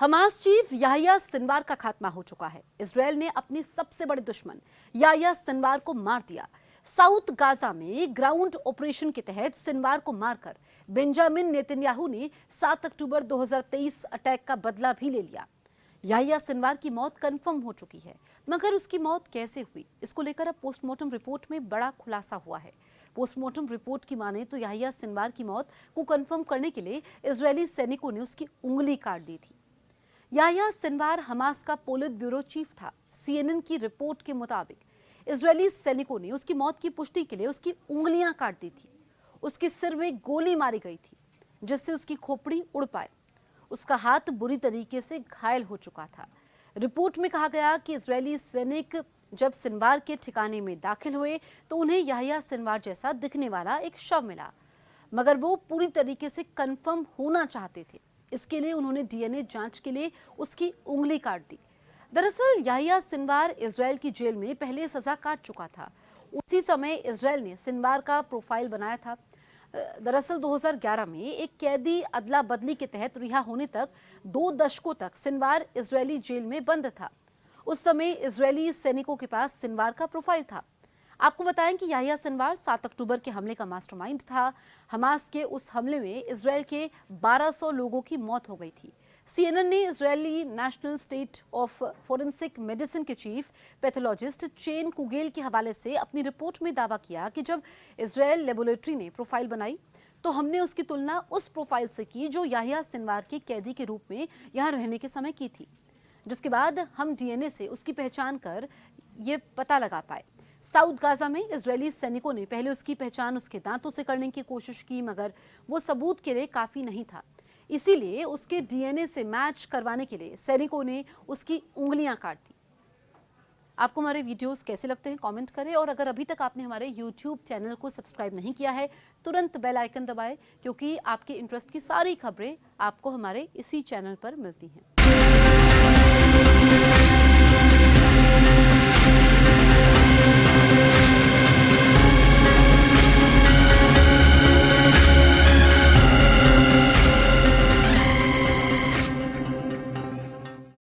Hamas chief Yahya Sinwar का खात्मा हो चुका है। इजरायल ने अपने सबसे बड़े दुश्मन याहिया सिनवार को मार दिया। साउथ गाजा में ग्राउंड ऑपरेशन के तहत सिनवार को मारकर बेंजामिन नेतन्याहू ने 7 अक्टूबर 2023 अटैक का बदला भी ले लिया। याहिया सिनवार की मौत कंफर्म हो चुकी है, मगर उसकी मौत कैसे हुई, इसको लेकर अब पोस्टमार्टम रिपोर्ट में बड़ा खुलासा हुआ है। पोस्टमार्टम रिपोर्ट की माने तो याहिया सिनवार की मौत को कंफर्म करने के लिए इजरायली सैनिकों ने उसकी उंगली काट दी थी। याहिया सिनवार हमास का पोलित ब्यूरो चीफ था। CNN की रिपोर्ट के मुताबिक इजरायली सैनिकों ने उसकी मौत की पुष्टि के लिए उसकी उंगलियां काट दी थी। उसके सिर में गोली मारी गई थी, जिससे उसकी खोपड़ी उड़ पाए। उसका हाथ बुरी तरीके से घायल हो चुका था। रिपोर्ट में कहा गया कि इजरायली सैनिक जब सिनवार के ठिकाने में दाखिल हुए तो उन्हें याहिया सिनवार जैसा दिखने वाला एक शव मिला, मगर वो पूरी तरीके से कंफर्म होना चाहते थे। इसके लिए उन्होंने DNA जांच के लिए उसकी उंगली काट दी। दरअसल याहिया सिनवार इजरायल की जेल में पहले सजा काट चुका था। उसी समय इजरायल ने सिनवार का प्रोफाइल बनाया था। दरअसल 2011 में एक कैदी अदला बदली के तहत रिहा होने तक 2 दशकों तक सिनवार इजरायली जेल में बंद था। उस समय इजरायली सैनिकों के पास सिनवार का प्रोफाइल था। आपको बताएं कि याहिया सिनवार 7 अक्टूबर के हमले का मास्टरमाइंड था। हमास के उस हमले में इजरायल के 1200 लोगों की मौत हो गई थी। CNN ने Israeli national state of forensic medicine के चीफ पैथोलॉजिस्ट चेन कुगेल के हवाले से अपनी रिपोर्ट में दावा किया कि जब इजरायल लेबोरेटरी ने प्रोफाइल बनाई तो हमने उसकी तुलना उस प्रोफाइल से की जो याहिया सिनवार के कैदी के रूप में यहाँ रहने के समय की थी, जिसके बाद हम DNA से उसकी पहचान कर ये पता लगा पाए। साउथ गाजा में इजरायली सैनिकों ने पहले उसकी पहचान उसके दांतों से करने की कोशिश की, मगर वो सबूत के लिए काफी नहीं था। इसीलिए उसके DNA से मैच करवाने के लिए सैनिकों ने उसकी उंगलियां काट दी। आपको हमारे वीडियोस कैसे लगते हैं कमेंट करें, और अगर अभी तक आपने हमारे YouTube चैनल को सब्सक्राइब नहीं किया है तुरंत बेल आइकन दबाएं, क्योंकि आपके इंटरेस्ट की सारी खबरें आपको हमारे इसी चैनल पर मिलती हैं।